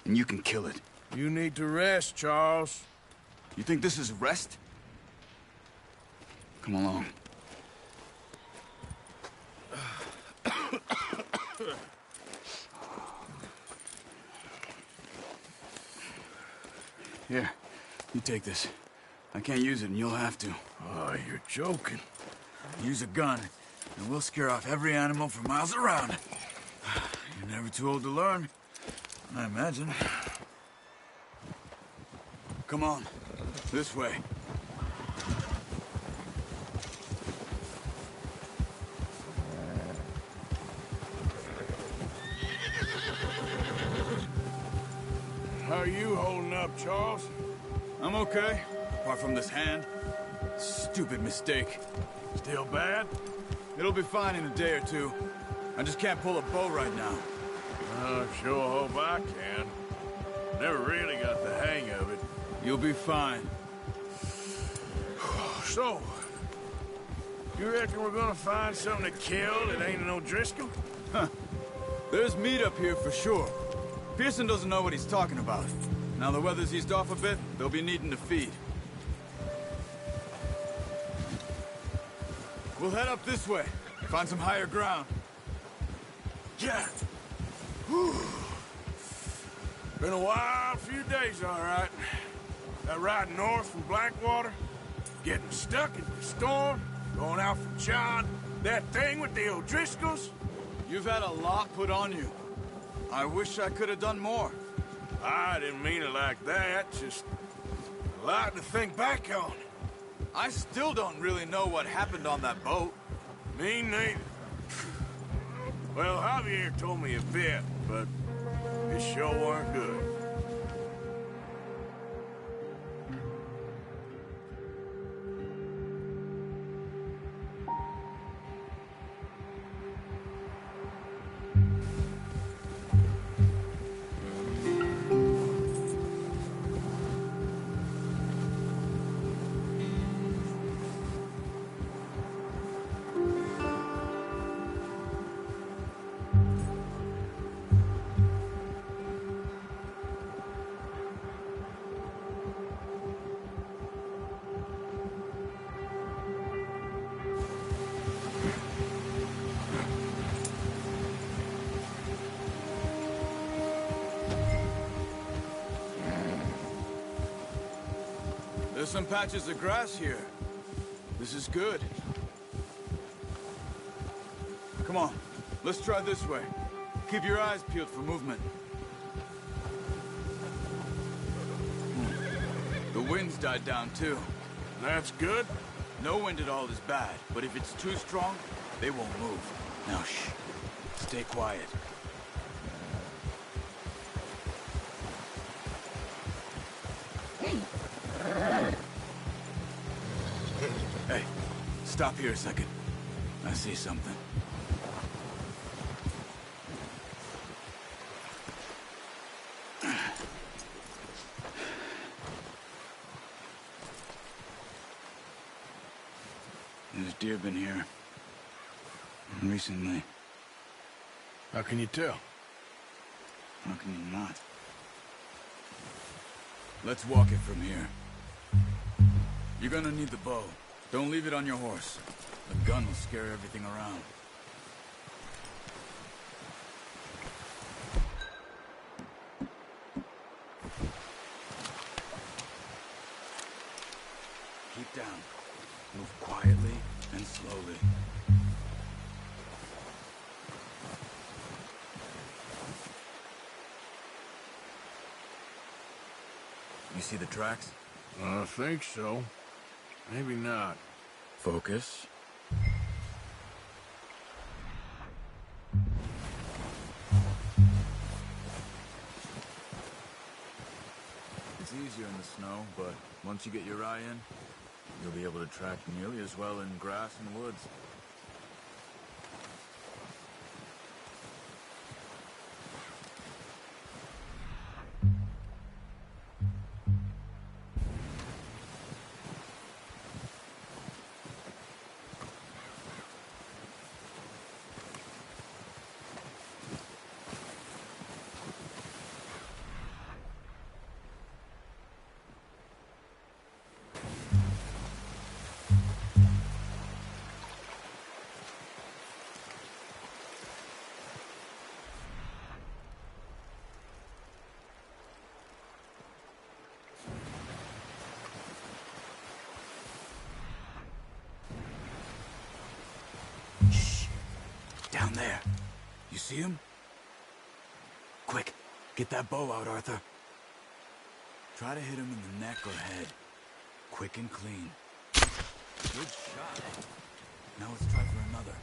and you can kill it. You need to rest, Charles. You think this is rest? Come along. Here, you take this. I can't use it, and you'll have to. Oh, you're joking. Use a gun, and we'll scare off every animal for miles around. You're never too old to learn, I imagine. Come on, this way. How are you holding up, Charles? I'm okay, apart from this hand. Stupid mistake. Still bad? It'll be fine in a day or two. I just can't pull a bow right now. I sure hope I can. Never really got the hang of it. You'll be fine. So, you reckon we're gonna find something to kill that ain't an O'Driscoll? Huh. There's meat up here for sure. Pearson doesn't know what he's talking about. Now the weather's eased off a bit, they'll be needing to feed. We'll head up this way. Find some higher ground. Yeah. Whew. Been a wild few days, all right. That ride north from Blackwater, getting stuck in the storm, going out from John, that thing with the O'Driscolls. You've had a lot put on you. I wish I could have done more. I didn't mean it like that, just a lot to think back on. I still don't really know what happened on that boat. Me neither. Well, Javier told me a bit, but it sure weren't good. There's some patches of grass here. This is good. Come on, let's try this way. Keep your eyes peeled for movement. The wind's died down too. That's good. No wind at all is bad, but if it's too strong, they won't move. Now shh, stay quiet. Hey, stop here a second. I see something. There's deer been here. Recently. How can you tell? How can you not? Let's walk it from here. You're gonna need the bow. Don't leave it on your horse. The gun will scare everything around. Keep down. Move quietly and slowly. You see the tracks? I think so. Maybe not. Focus. It's easier in the snow, but once you get your eye in, you'll be able to track nearly as well in grass and woods. there. You see him? Quick, get that bow out, Arthur. Try to hit him in the neck or head. Quick and clean. Good shot. Now let's try for another.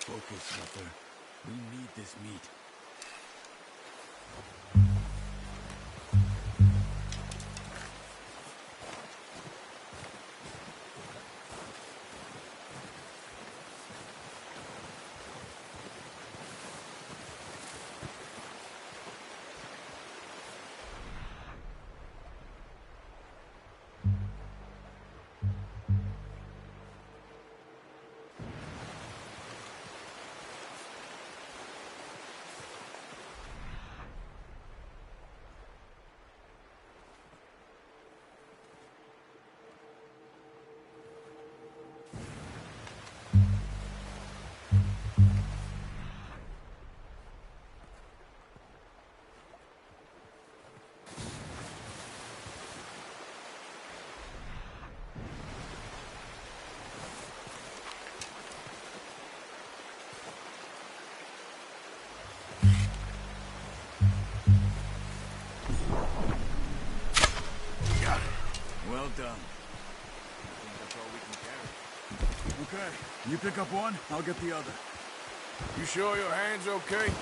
Focus, Arthur. We need this meat. Well done. I think that's all we can carry. Okay, you pick up one, I'll get the other. You sure your hand's okay?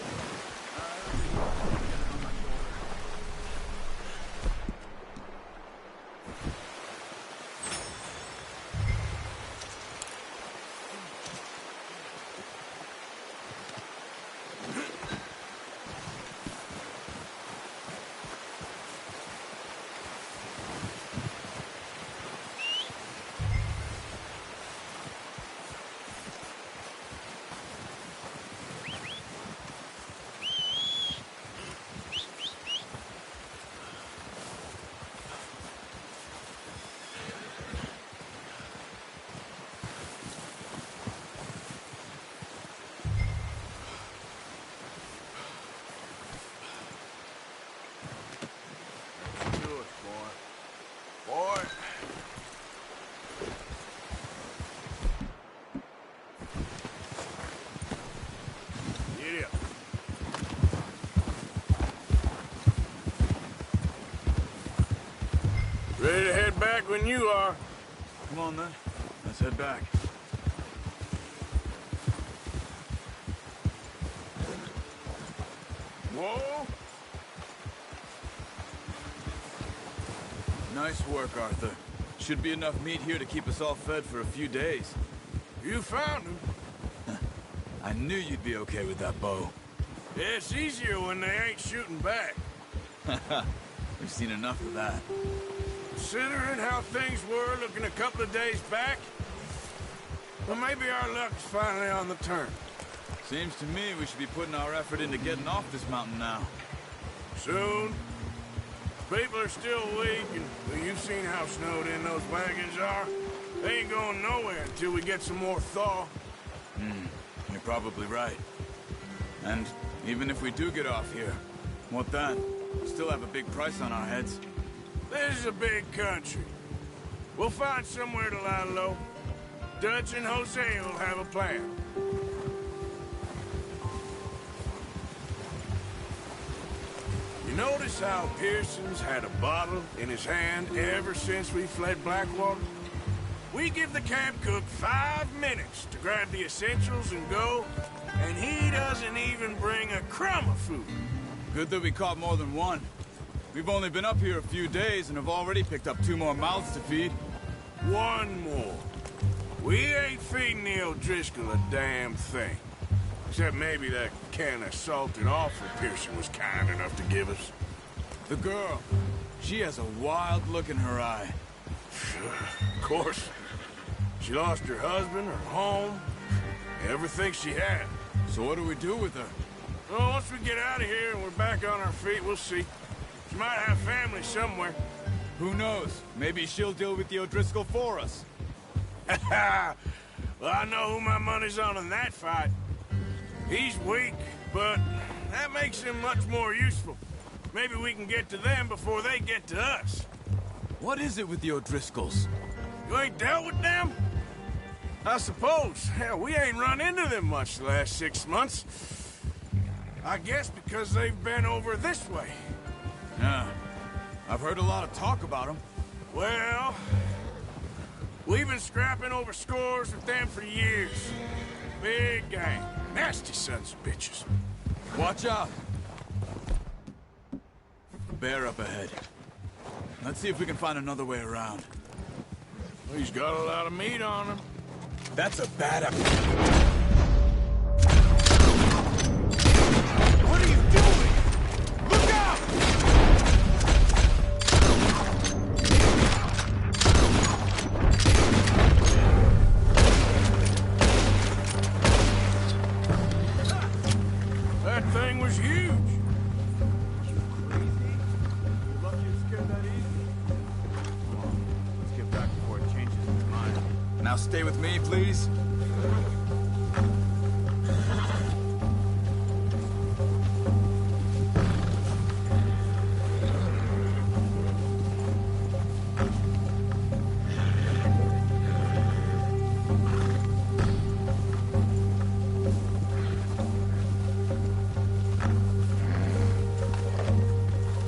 Ready to head back when you are. Come on, then. Let's head back. Whoa! Nice work, Arthur. Should be enough meat here to keep us all fed for a few days. You found him. I knew you'd be okay with that bow. Yeah, it's easier when they ain't shooting back. We've seen enough of that. Considering how things were looking a couple of days back, well, maybe our luck's finally on the turn. Seems to me we should be putting our effort into getting off this mountain now. Soon. People are still weak, and well, you've seen how snowed in those wagons are. They ain't going nowhere until we get some more thaw. You're probably right. And even if we do get off here, what then? We still have a big price on our heads. This is a big country. We'll find somewhere to lie low. Dutch and Jose will have a plan. You notice how Pearson's had a bottle in his hand ever since we fled Blackwater? We give the camp cook 5 minutes to grab the essentials and go, and he doesn't even bring a crumb of food. Good that we caught more than one. We've only been up here a few days and have already picked up 2 more mouths to feed. One more. We ain't feeding the O'Driscoll a damn thing. Except maybe that can of salted offal Pearson was kind enough to give us. The girl. She has a wild look in her eye. Of course. She lost her husband, her home, everything she had. So what do we do with her? Well, once we get out of here and we're back on our feet, we'll see. She might have family somewhere. Who knows? Maybe she'll deal with the O'Driscoll for us. Well, I know who my money's on in that fight. He's weak, but that makes him much more useful. Maybe we can get to them before they get to us. What is it with the O'Driscolls? You ain't dealt with them? I suppose. Hell, we ain't run into them much the last 6 months. I guess because they've been over this way. Yeah. I've heard a lot of talk about them. Well, we've been scrapping over scores with them for years. Big gang. Nasty sons of bitches. Watch out. Bear up ahead. Let's see if we can find another way around. Well, he's got a lot of meat on him. That's a bad idea. What are you doing? Look out! That thing was huge. Now stay with me, please.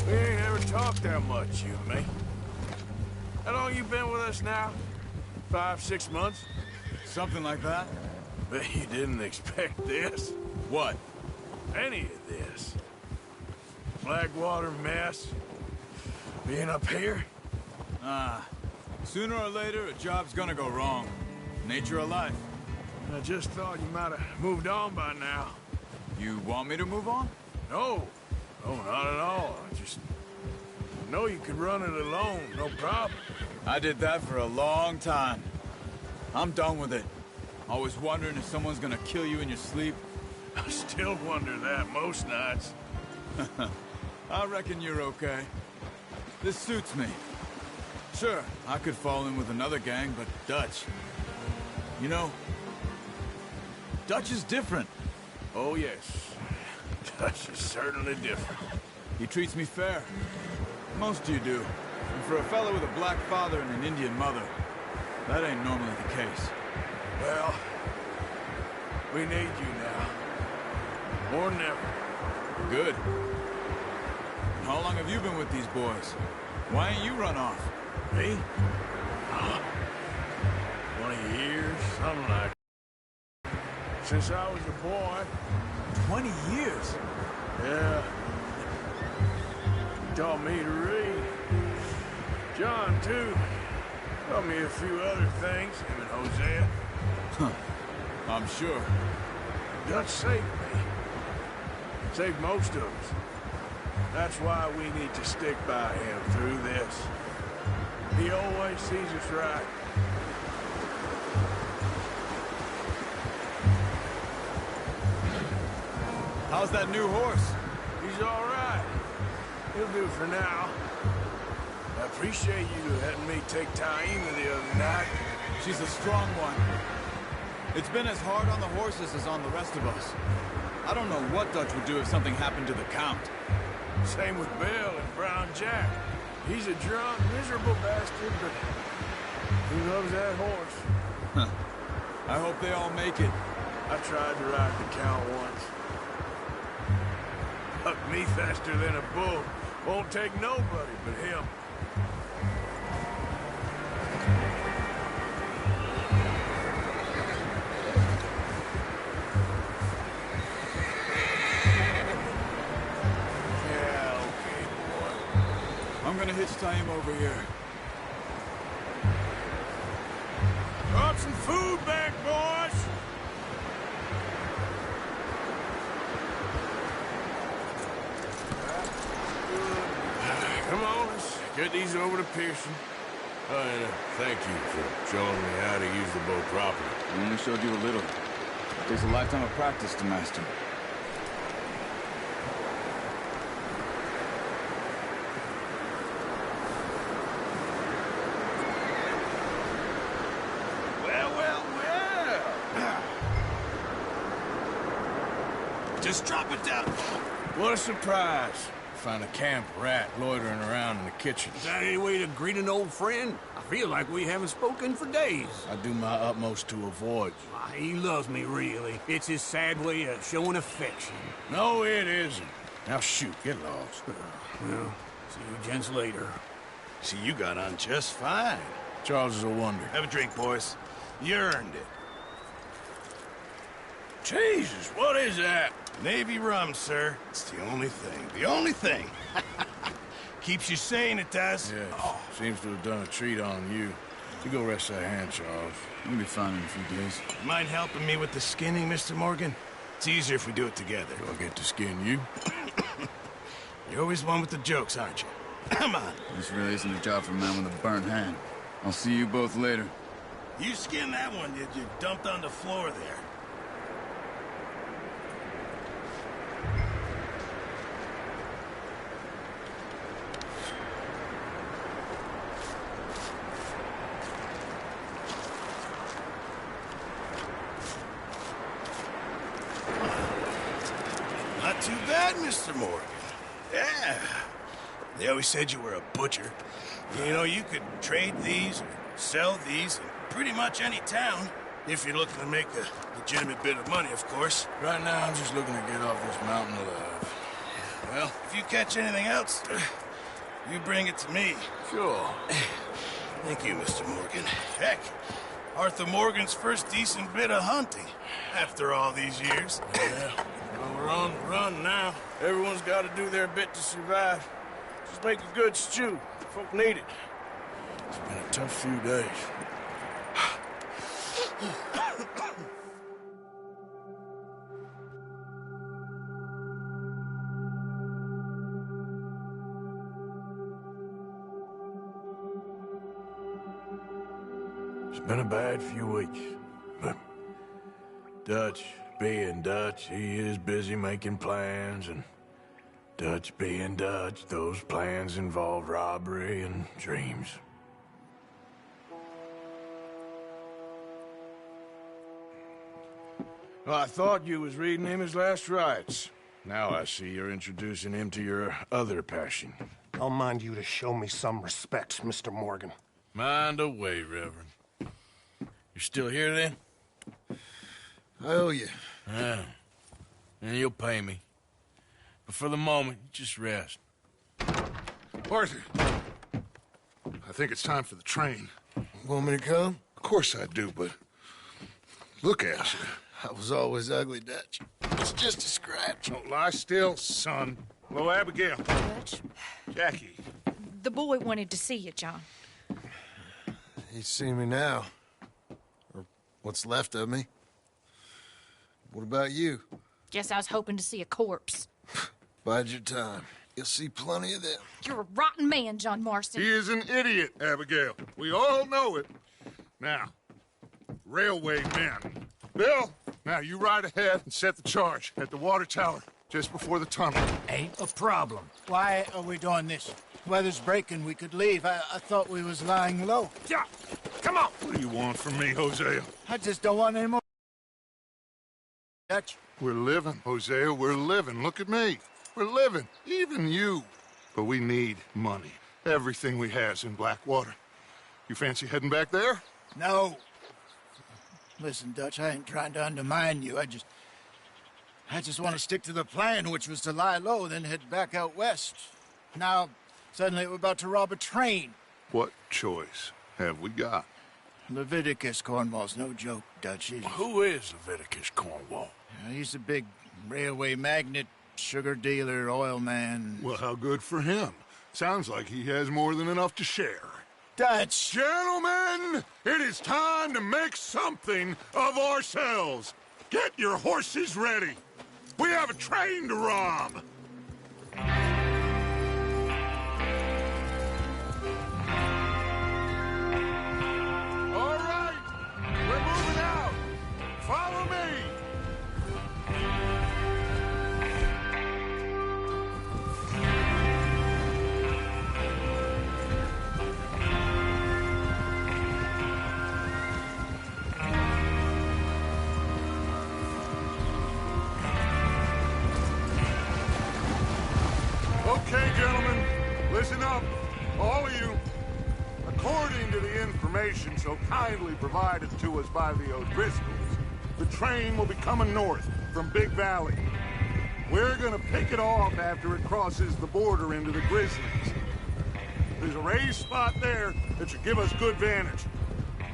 We ain't ever talked that much, you and me. How long you been with us now? 5, 6 months? Something like that. Bet you didn't expect this. What? Any of this. Blackwater mess. Being up here. Sooner or later, a job's gonna go wrong. Nature of life. I just thought you might have moved on by now. You want me to move on? No. No, not at all. I just know you could run it alone, no problem. I did that for a long time. I'm done with it. Always wondering if someone's gonna kill you in your sleep. I still wonder that most nights. I reckon you're okay. This suits me. Sure, I could fall in with another gang, but Dutch... You know, Dutch is different. Oh, yes. Dutch is certainly different. He treats me fair. Most of you do. And for a fellow with a black father and an Indian mother, that ain't normally the case. Well, we need you now. More than ever. Good. And how long have you been with these boys? Why ain't you run off? Me? 20 years, something like that. Since I was a boy. 20 years? Yeah. He taught me to read. John, too. Taught me a few other things, him and Hosea. Huh. I'm sure. Dutch saved me. Saved most of us. That's why we need to stick by him through this. He always sees us right. How's that new horse? He's all right. He'll do for now. I appreciate you letting me take Taima the other night. She's a strong one. It's been as hard on the horses as on the rest of us. I don't know what Dutch would do if something happened to the Count. Same with Bill and Brown Jack. He's a drunk, miserable bastard, but he loves that horse. Huh. I hope they all make it. I tried to ride the Count once. Hucked me faster than a bull. Won't take nobody but him. hitch tie him over here. Brought some food back, boys. Come on, let's get these over to Pearson. Oh, and thank you for showing me how to use the boat properly. I only showed you a little. It takes a lifetime of practice to master. Just drop it down. What a surprise. Find a camp rat loitering around in the kitchen. Is that any way to greet an old friend? I feel like we haven't spoken for days. I do my utmost to avoid you. Why, he loves me, really. It's his sad way of showing affection. No, it isn't. Now shoot, get lost. Well, see you gents later. See, you got on just fine. Charles is a wonder. Have a drink, boys. You earned it. Jesus, what is that? Navy rum, sir. It's the only thing. The only thing. Keeps you sane, it does. Yes. Seems to have done a treat on you. You go rest that hand, Charles. You'll be fine in a few days. Mind helping me with the skinning, Mr. Morgan? It's easier if we do it together. Do I get to skin you? You're always one with the jokes, aren't you? Come on. This really isn't a job for a man with a burnt hand. I'll see you both later. You skinned that one, did you? Dumped on the floor there. Not too bad, Mr. Morgan. Yeah. They always said you were a butcher. You know, you could trade these or sell these in pretty much any town. If you're looking to make a legitimate bit of money, of course. Right now, I'm just looking to get off this mountain alive. Well, if you catch anything else, you bring it to me. Sure. Thank you, Mr. Morgan. Heck, Arthur Morgan's first decent bit of hunting after all these years. Yeah. Well, we're on the run now. Everyone's got to do their bit to survive. Just make a good stew. Folk need it. It's been a tough few days. It's been a bad few weeks, but Dutch being Dutch, he is busy making plans, and Dutch being Dutch, those plans involve robbery and dreams. Well, I thought you was reading him his last rites. Now I see you're introducing him to your other passion. I'll mind you to show me some respect, Mr. Morgan. Mind away, Reverend. You're still here, then? I owe you. Yeah. And you'll pay me. But for the moment, just rest. Arthur, I think it's time for the train. Want me to come? Of course I do, but look at you. I was always ugly, Dutch. It's just a scratch. Don't lie still, son. Hello, Abigail. Dutch, Jackie. the boy wanted to see you, John. He's seen me now. Or what's left of me. What about you? Guess I was hoping to see a corpse. Bide your time. You'll see plenty of them. You're a rotten man, John Marston. He is an idiot, Abigail. We all know it. Now, railway men. Bill, now you ride ahead and set the charge at the water tower just before the tunnel. Ain't a problem. Why are we doing this? Weather's breaking. We could leave. I thought we was lying low. Yeah, come on. What do you want from me, Hosea? I just don't want any more. Dutch. We're living, Hosea. We're living. Look at me. We're living. Even you. But we need money. Everything we has in Blackwater. You fancy heading back there? No. Listen, Dutch, I ain't trying to undermine you. I just want to stick to the plan, which was to lie low, then head back out west. Now, suddenly we're about to rob a train. What choice have we got? Leviticus Cornwall's no joke, Dutch. Who is Leviticus Cornwall? He's a big railway magnate, sugar dealer, oil man. Well, how good for him. Sounds like he has more than enough to share. Dutch! Gentlemen, it is time to make something of ourselves. Get your horses ready. We have a train to rob. All right, we're moving out. Follow me. Okay, gentlemen, listen up, all of you. According to the information so kindly provided to us by the O'Driscolls, the train will be coming north from Big Valley. We're gonna pick it off after it crosses the border into the Grizzlies. There's a raised spot there that should give us good vantage.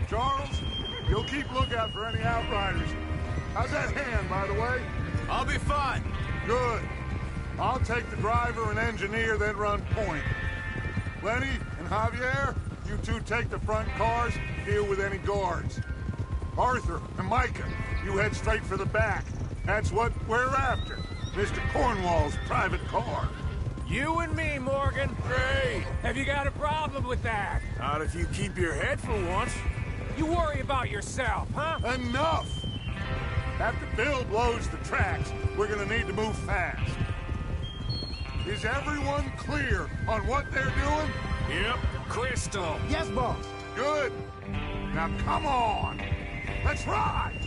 Charles, you'll keep lookout for any outriders. How's that hand, by the way? I'll be fine. Good. I'll take the driver and engineer, then run point. Lenny and Javier, you two take the front cars, deal with any guards. Arthur and Micah, you head straight for the back. That's what we're after. Mr. Cornwall's private car. You and me, Morgan. Great. Have you got a problem with that? Not if you keep your head for once. You worry about yourself, huh? Enough! After Bill blows the tracks, we're gonna need to move fast. Is everyone clear on what they're doing? Yep. Crystal. Yes, boss. Good. Now come on. Let's ride.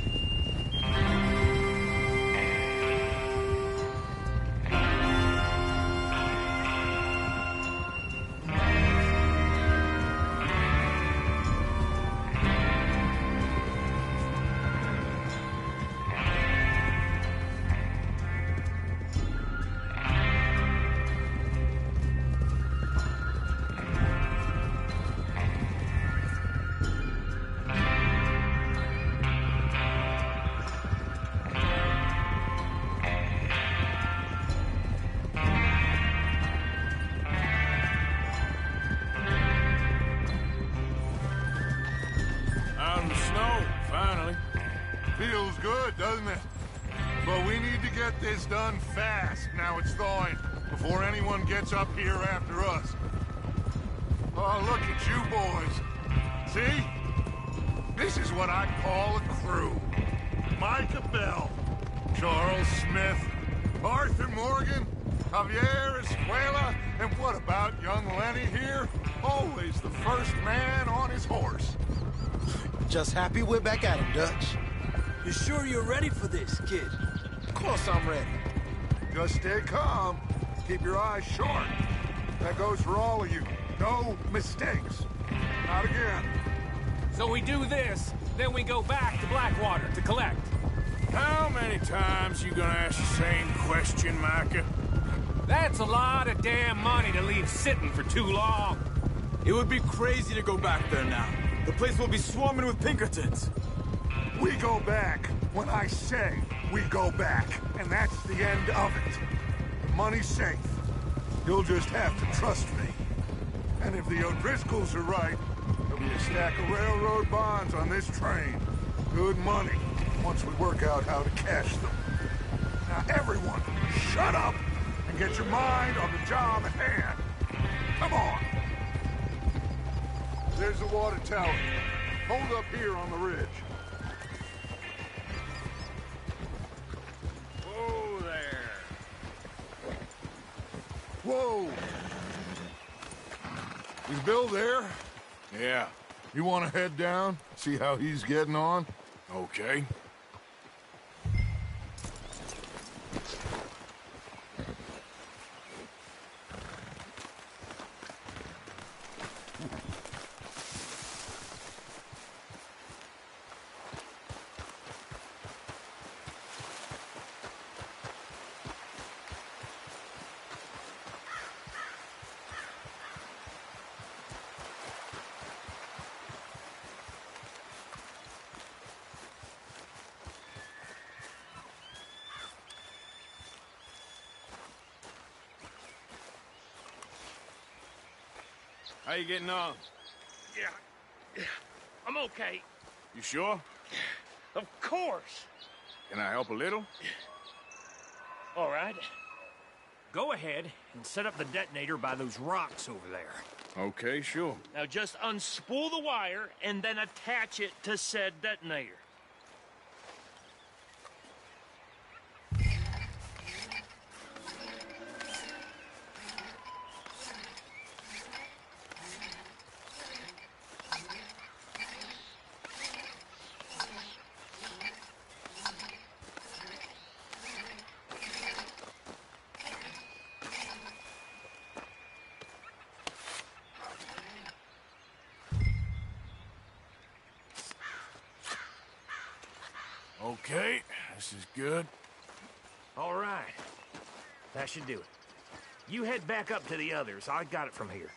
Out in the snow, finally. Feels good, doesn't it? But we need to get this done fast, now it's thawing, before anyone gets up here after us. Oh, look at you boys. See? This is what I call a crew. Micah Bell, Charles Smith, Arthur Morgan, Javier Escuela, and what about young Lenny here? Always the first man on his horse. Just happy we're back at him, Dutch. You sure you're ready for this, kid? Of course I'm ready. Just stay calm. Keep your eyes sharp. That goes for all of you. No mistakes. Not again. So we do this, then we go back to Blackwater to collect. How many times you gonna ask the same question, Micah? That's a lot of damn money to leave sitting for too long. It would be crazy to go back there now. The place will be swarming with Pinkertons. We go back when I say we go back, and that's the end of it. The money's safe. You'll just have to trust me. And if the O'Driscolls are right, there'll be a stack of railroad bonds on this train. Good money, once we work out how to cash them. Now everyone, shut up and get your mind on the job at hand. Come on. There's the water tower. Hold up here on the ridge. Whoa there. Whoa! Is Bill there? Yeah. You want to head down, see how he's getting on? Okay. How you getting on? Yeah, I'm okay. You sure? Of course. Can I help a little? All right. Go ahead and set up the detonator by those rocks over there. Okay, sure. Now just unspool the wire and then attach it to said detonator. Okay, this is good. All right. That should do it. You head back up to the others. I got it from here.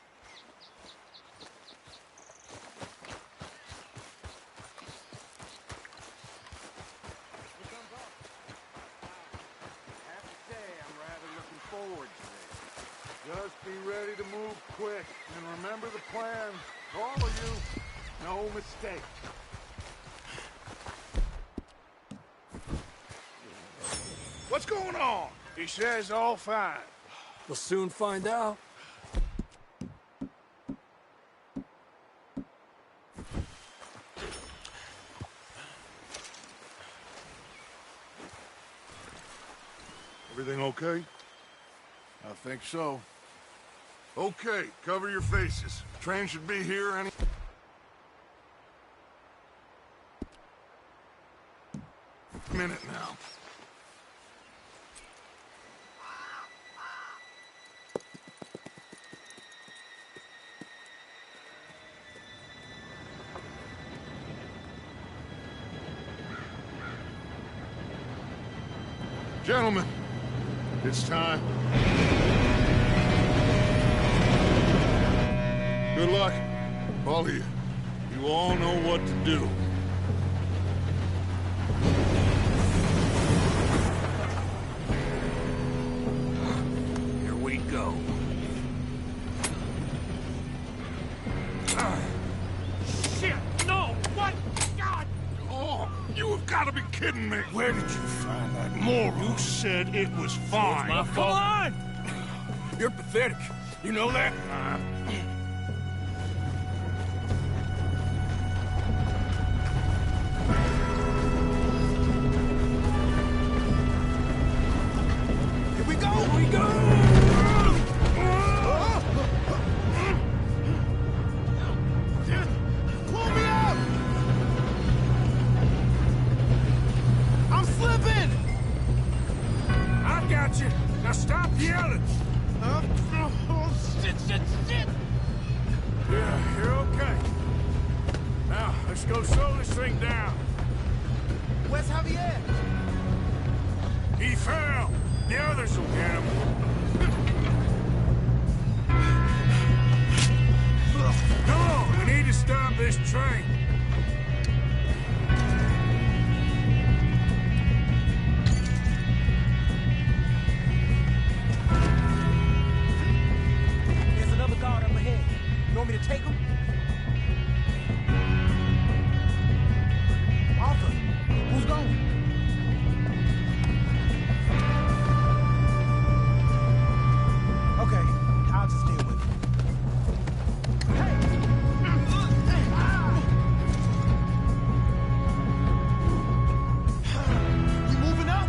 Just be ready to move quick, and remember the plan. All of you, no mistake. What's going on? He says all fine. We'll soon find out. Everything okay? I think so. Okay, cover your faces. Train should be here any minute now. Gentlemen, it's time. Good luck, all of you. You all know what to do. Here we go. Shit! No! What? God! Oh, you have got to be kidding me. Where did you find that moron? You said it was fine. My fault. Come on! You're pathetic. You know that? Here we go! Here we go! Pull me up! I'm slipping! I got you. Now stop yelling. Oh, shit! Yeah, you're okay. Now, let's go slow this thing down. Where's Javier? He fell. The others will get him. Come on, we need to stop this train. There's another guard up ahead. You want me to take him? Arthur, who's going? Okay, I'll just deal with it. We moving up?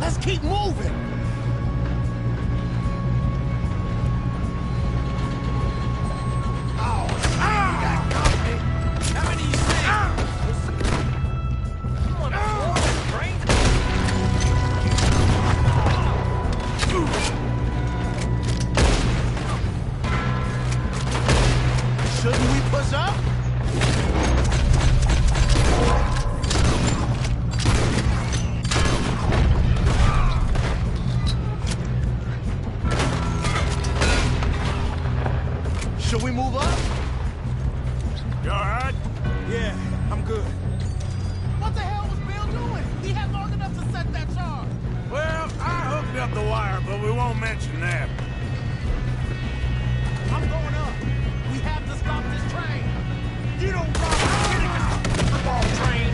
Let's keep moving. Shouldn't we push up? You all right? Yeah, I'm good. What the hell was Bill doing? He had long enough to set that charge. Well, I hooked up the wire, but we won't mention that. I'm going up. We have to stop this train. You don't rob a football train.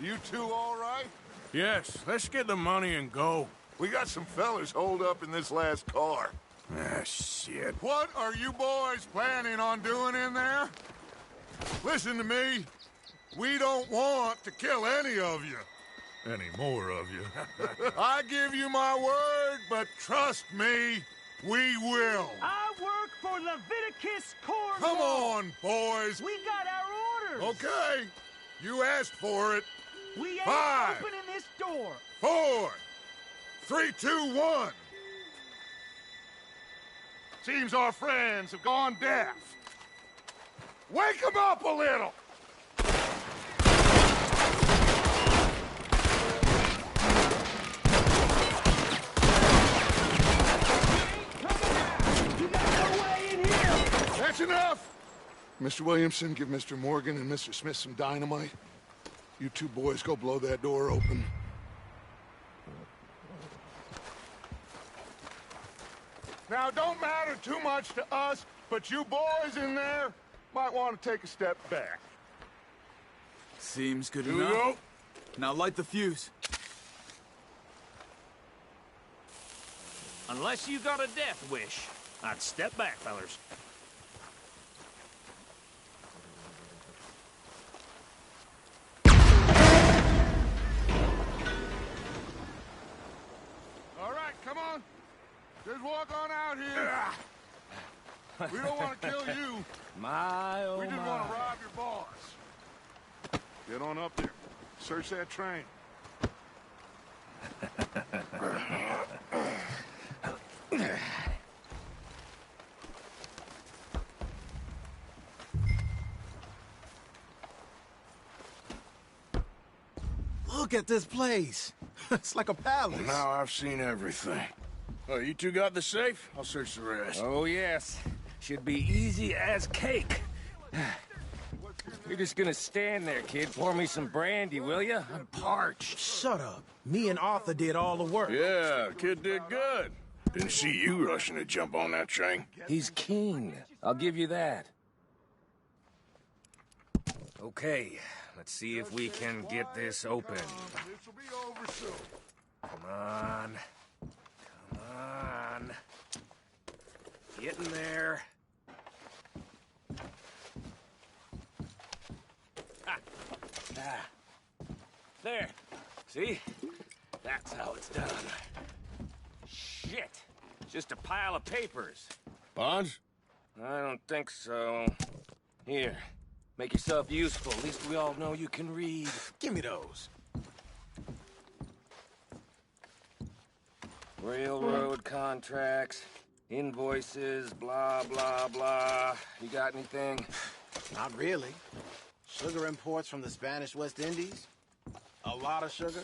You two all right? Yes, let's get the money and go. We got some fellas holed up in this last car. Ah, shit. What are you boys planning on doing in there? Listen to me. We don't want to kill any of you. Any more of you. I give you my word, but trust me, we will. I work for Leviticus Corps. Come on, boys. We got our orders. Okay. You asked for it. We ain't 5, opening this door. 4, 3, 2, 1. Seems our friends have gone deaf. Wake them up a little. That's enough! Mr. Williamson, give Mr. Morgan and Mr. Smith some dynamite. You two boys go blow that door open. Now, don't matter too much to us, but you boys in there might want to take a step back. Seems good Here we enough. go. Now light the fuse. Unless you got a death wish, I'd step back, fellers. All right, come on. Just walk on out here. We don't want to kill you. My, oh We just want to rob your boss. Get on up there. Search that train. Look at this place. It's like a palace. Now I've seen everything. Oh, you two got the safe? I'll search the rest. Oh, yes. Should be easy as cake. You're just gonna stand there, kid. Pour me some brandy, will you? I'm parched. Shut up. Me and Arthur did all the work. Yeah, kid did good. Didn't see you rushing to jump on that train. He's king. I'll give you that. Okay, let's see if we can get this open. This'll be over soon. Come on. Come on. Get in there. Ah. There. See? That's how it's done. Shit. Just a pile of papers. Bonds? I don't think so. Here. Make yourself useful. At least we all know you can read. Give me those. Railroad contracts, invoices, blah, blah, blah. You got anything? Not really. Sugar imports from the Spanish West Indies. A lot of sugar.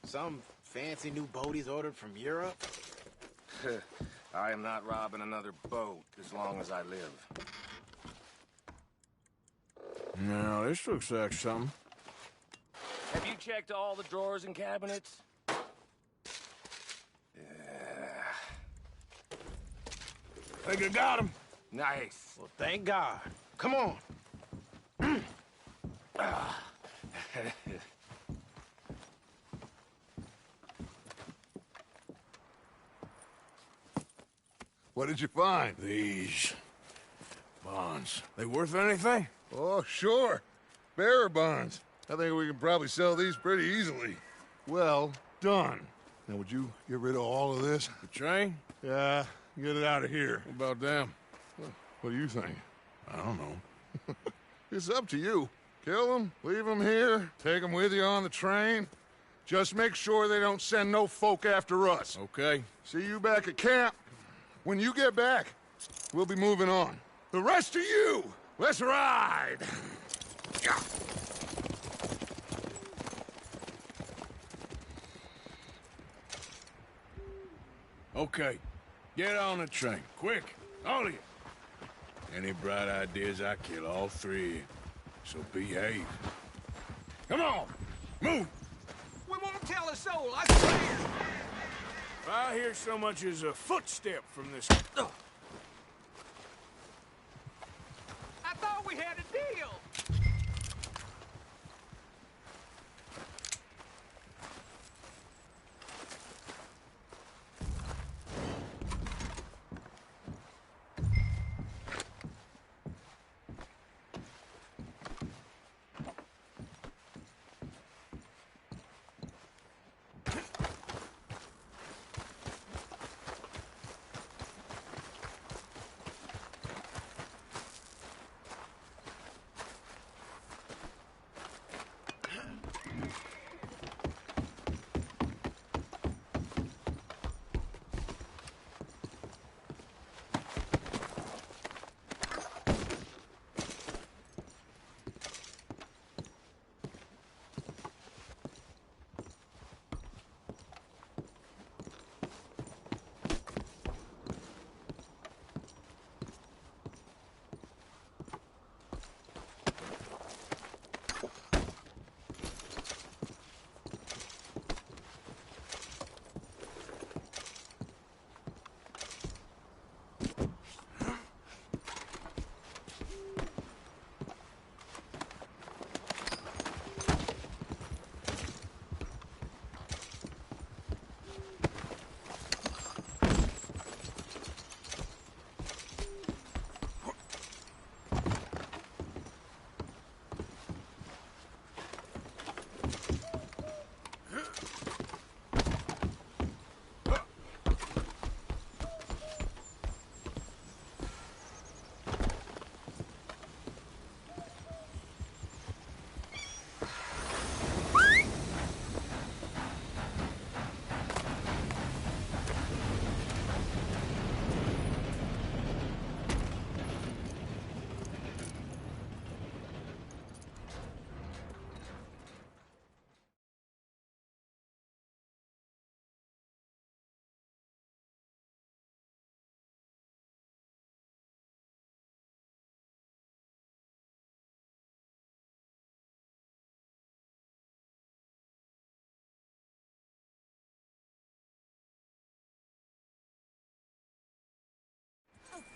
Some fancy new boat he's ordered from Europe. I am not robbing another boat as long as I live. No, this looks like something. Have you checked all the drawers and cabinets? Think I got him. Nice. Well, thank God. Come on. What did you find? These bonds. They worth anything? Oh, sure. Bearer bonds. I think we can probably sell these pretty easily. Well done. Now, would you get rid of all of this? The train? Yeah, get it out of here. What about them? What do you think? I don't know. It's up to you. Kill them, leave them here, take them with you on the train. Just make sure they don't send no folk after us. Okay. See you back at camp. When you get back, we'll be moving on. The rest of you, let's ride! Okay. Get on the train. Quick. All of you. Any bright ideas, I kill all three of you. So behave. Come on. Move. We won't tell a soul, I swear. If I hear so much as a footstep from this... I thought we had a deal.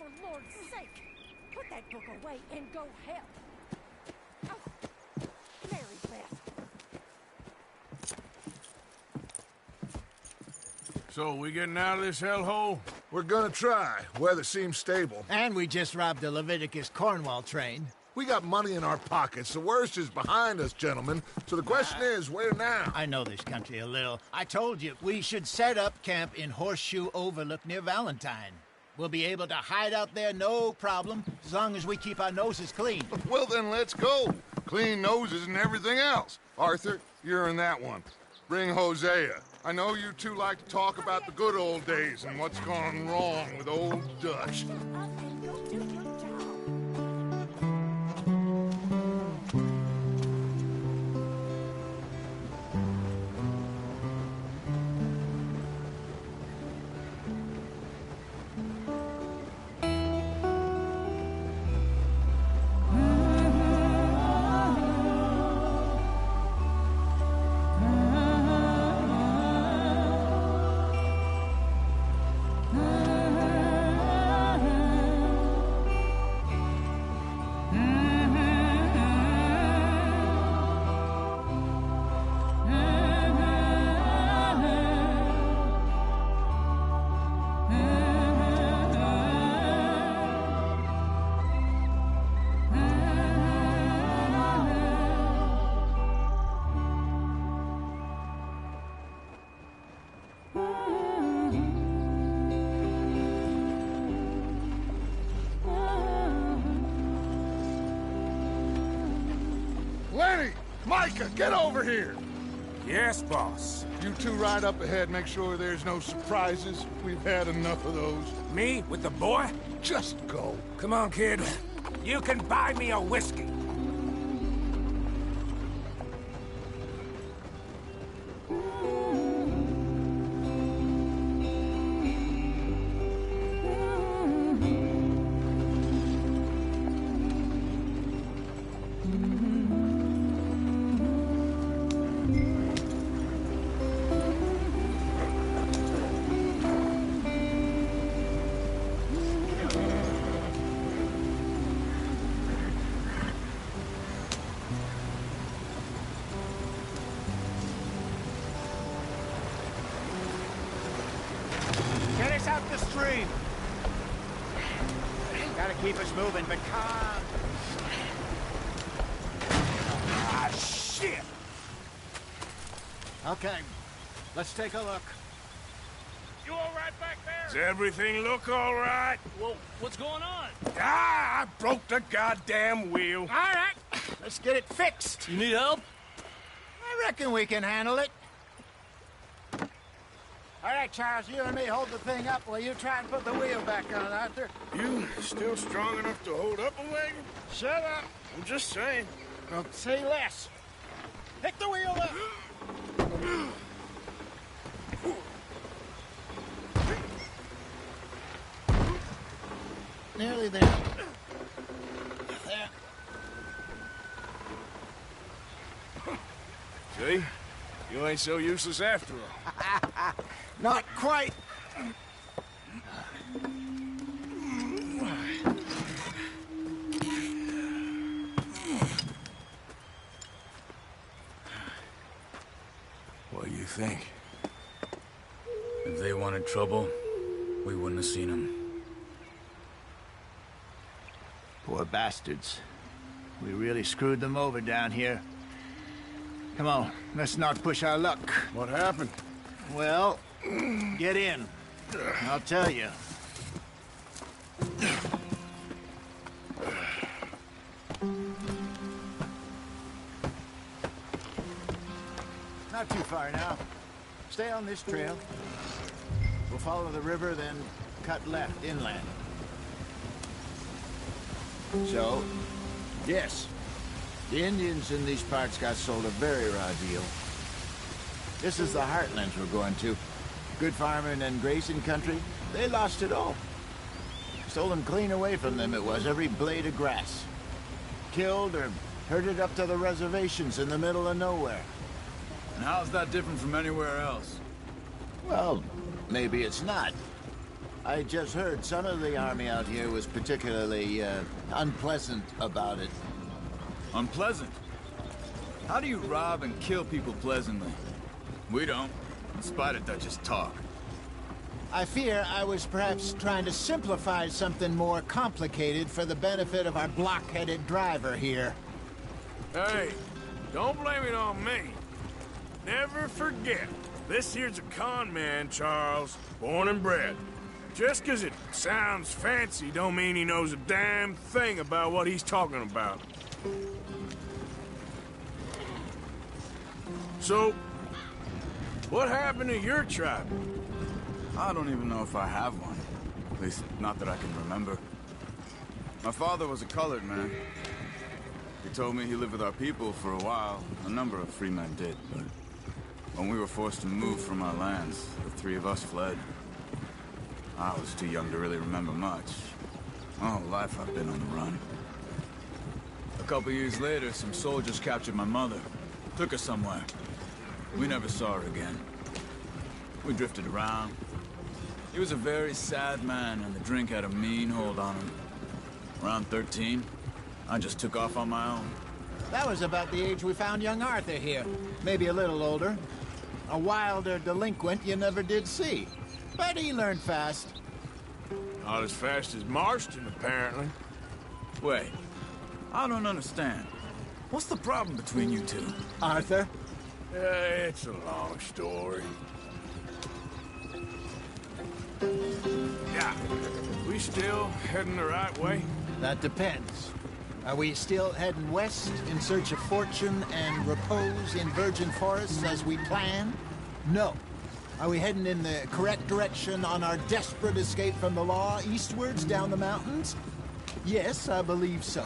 for Lord's sake! Put that book away and go help! Oh, Mary Beth. So, we getting out of this hellhole? We're gonna try. Weather seems stable. And we just robbed a Leviticus Cornwall train. We got money in our pockets. The worst is behind us, gentlemen. So the question is, where now? I know this country a little. I told you, we should set up camp in Horseshoe Overlook near Valentine. We'll be able to hide out there, no problem, as long as we keep our noses clean. Well, then let's go. Clean noses and everything else. Arthur, you're in that one. Bring Hosea. I know you two like to talk about the good old days and what's gone wrong with old Dutch. Lenny! Micah, get over here! Yes, boss. You two ride up ahead, make sure there's no surprises. We've had enough of those. Me with the boy? Just go. Come on, kid. You can buy me a whiskey. Get us out the stream. Gotta keep us moving, but calm. Ah, shit! Okay, let's take a look. You all right back there? Does everything look all right? Well, what's going on? Ah, I broke the goddamn wheel. All right, let's get it fixed. You need help? I reckon we can handle it. All right, Charles, you and me hold the thing up while you try and put the wheel back on, Arthur. You still strong enough to hold up a wagon? Shut up. I'm just saying. Don't say less. Pick the wheel up. Nearly there. There. See? You ain't so useless after all. Not quite. What do you think? If they wanted trouble, we wouldn't have seen them. Poor bastards. We really screwed them over down here. Come on, let's not push our luck. What happened? Well, get in. I'll tell you. Not too far now. Stay on this trail. We'll follow the river, then cut left inland. So, yes, the Indians in these parts got sold a very raw deal. This is the heartlands we're going to. Good farming and grazing country, they lost it all. Stolen clean away from them it was, every blade of grass. Killed or herded up to the reservations in the middle of nowhere. And how's that different from anywhere else? Well, maybe it's not. I just heard some of the army out here was particularly, unpleasant about it. Unpleasant? How do you rob and kill people pleasantly? We don't, in spite of Dutch's talk. I fear I was perhaps trying to simplify something more complicated for the benefit of our block-headed driver here. Hey, don't blame it on me. Never forget, this here's a con man, Charles, born and bred. Just 'cause it sounds fancy don't mean he knows a damn thing about what he's talking about. So, what happened to your tribe? I don't even know if I have one. At least, not that I can remember. My father was a colored man. He told me he lived with our people for a while. A number of free men did, but when we were forced to move from our lands, the three of us fled. I was too young to really remember much. My whole life I've been on the run. A couple years later, some soldiers captured my mother. Took her somewhere. We never saw her again. We drifted around. He was a very sad man, and the drink had a mean hold on him. Around 13, I just took off on my own. That was about the age we found young Arthur here. Maybe a little older. A wilder delinquent you never did see. But he learned fast. Not as fast as Marston, apparently. Wait, I don't understand. What's the problem between you two? Arthur? It's a long story. Yeah, we still heading the right way? That depends. Are we still heading west in search of fortune and repose in virgin forests as we planned? No. Are we heading in the correct direction on our desperate escape from the law eastwards down the mountains? Yes, I believe so.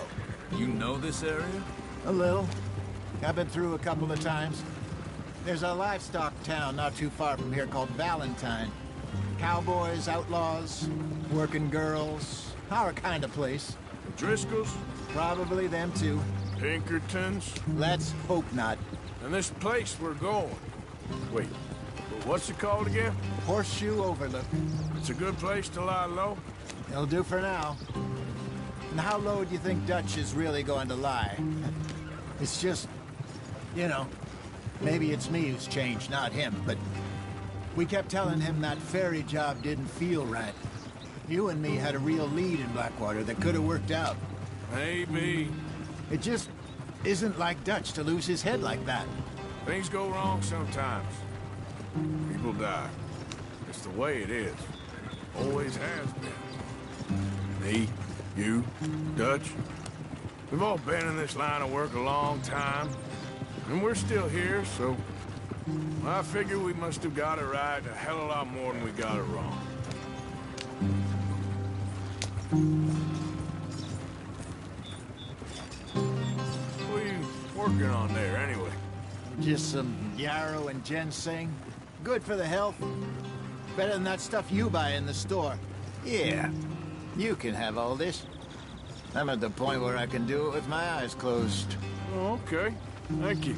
You know this area? A little. I've been through a couple of times. There's a livestock town not too far from here called Valentine. Cowboys, outlaws, working girls, our kind of place. Driscolls? Probably them too. Pinkertons? Let's hope not. And this place we're going. Wait, what's it called again? Horseshoe Overlook. It's a good place to lie low? It'll do for now. And how low do you think Dutch is really going to lie? It's just, you know, maybe it's me who's changed, not him, but we kept telling him that ferry job didn't feel right. You and me had a real lead in Blackwater that could have worked out. Maybe. It just isn't like Dutch to lose his head like that. Things go wrong sometimes. People die. It's the way it is. Always has been. Me, you, Dutch. We've all been in this line of work a long time. And we're still here, so I figure we must have got it right a hell of a lot more than we got it wrong. What are you working on there, anyway? Just some yarrow and ginseng. Good for the health. Better than that stuff you buy in the store. Yeah, you can have all this. I'm at the point where I can do it with my eyes closed. Oh, okay. Thank you.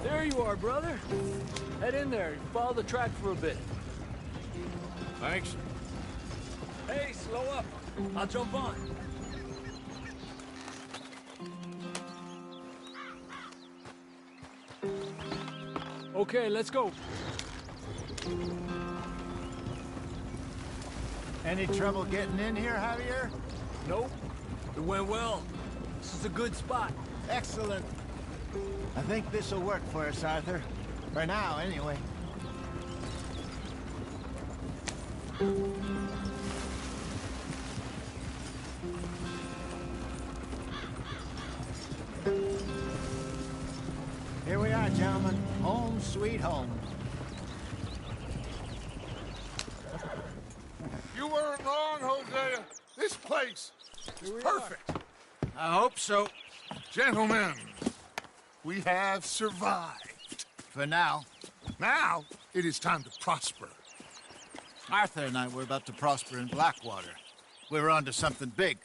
There you are, brother. Head in there and follow the track for a bit. Thanks. Hey, slow up. I'll jump on. Okay, let's go. Any trouble getting in here, Javier? Nope. It went well. This is a good spot. Excellent. I think this'll work for us, Arthur. For now, anyway. Here we are, gentlemen. Home sweet home. You weren't wrong, Hosea. This place is perfect. I hope so. Gentlemen, we have survived. For now. Now, it is time to prosper. Arthur and I were about to prosper in Blackwater. We were onto something big.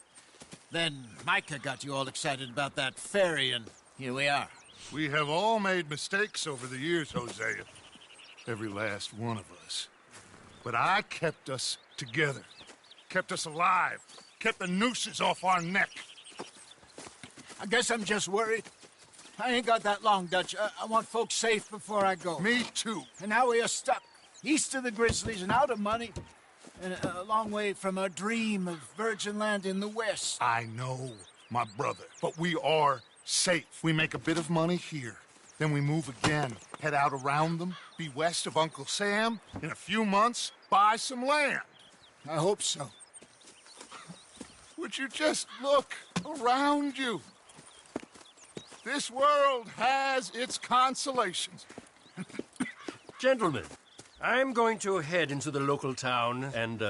Then Micah got you all excited about that ferry, and here we are. We have all made mistakes over the years, Hosea. Every last one of us. But I kept us together. Kept us alive. Kept the nooses off our neck. I guess I'm just worried. I ain't got that long, Dutch. I want folks safe before I go. Me too. And now we are stuck. East of the Grizzlies and out of money. And a long way from our dream of virgin land in the west. I know, my brother. But we are safe. We make a bit of money here. Then we move again. Head out around them. Be west of Uncle Sam. In a few months, buy some land. I hope so. Would you just look around you? This world has its consolations. Gentlemen, I'm going to head into the local town and,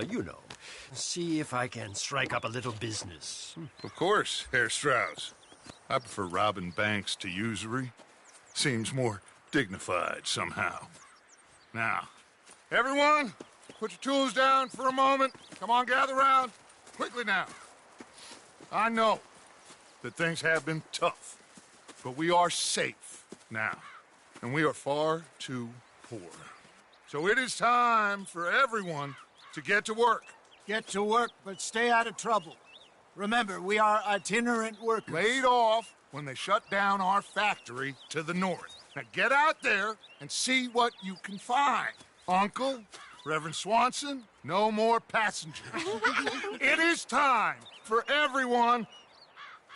see if I can strike up a little business. Of course, Herr Strauss. I prefer robbing banks to usury. Seems more dignified somehow. Now, everyone, put your tools down for a moment. Come on, gather round. Quickly now. I know that things have been tough, but we are safe now, and we are far too poor. So it is time for everyone to get to work. Get to work, but stay out of trouble. Remember, we are itinerant workers. Laid off when they shut down our factory to the north. Now get out there and see what you can find. Uncle, Reverend Swanson, no more passengers. It is time for everyone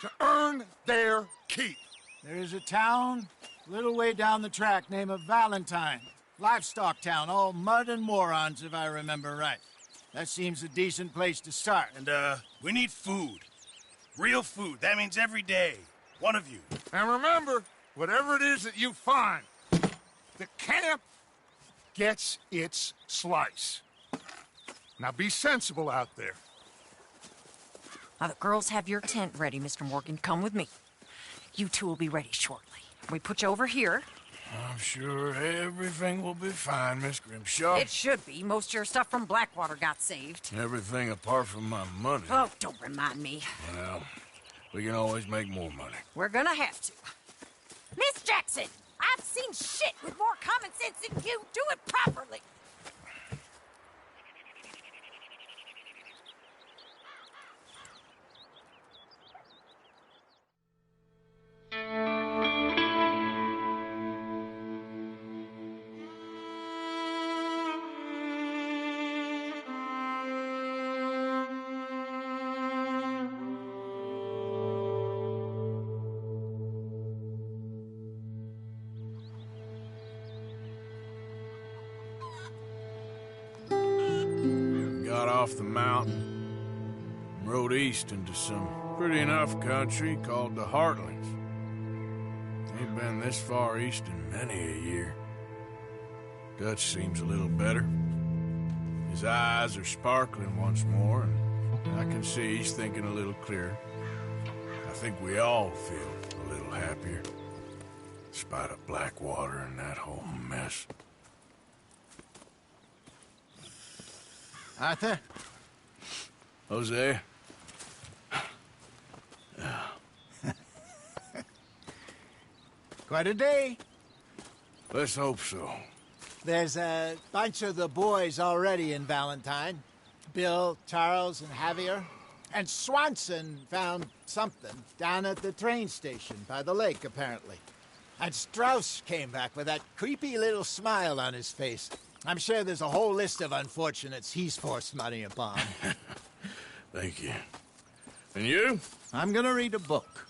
to earn their keep. There is a town a little way down the track named Valentine. Livestock town, all mud and morons, if I remember right. That seems a decent place to start. And, we need food. Real food. That means every day. One of you. And remember, whatever it is that you find, the camp gets its slice. Now be sensible out there. Now, the girls have your tent ready, Mr. Morgan. Come with me. You two will be ready shortly. We put you over here. I'm sure everything will be fine, Miss Grimshaw. It should be. Most of your stuff from Blackwater got saved. Everything apart from my money. Oh, don't remind me. Well, we can always make more money. We're gonna have to. Miss Jackson, I've seen shit with more common sense than you. Do it properly. Got off the mountain and rode east into some pretty enough country called the Heartlands. Ain't been this far east in many a year. Dutch seems a little better. His eyes are sparkling once more, and I can see he's thinking a little clearer. I think we all feel a little happier, in spite of Blackwater and that whole mess. Arthur? Jose? Quite a day. Let's hope so. There's a bunch of the boys already in Valentine. Bill, Charles, and Javier. And Swanson found something down at the train station by the lake, apparently. And Strauss came back with that creepy little smile on his face. I'm sure there's a whole list of unfortunates he's forced money upon. Thank you. And you? I'm gonna read a book.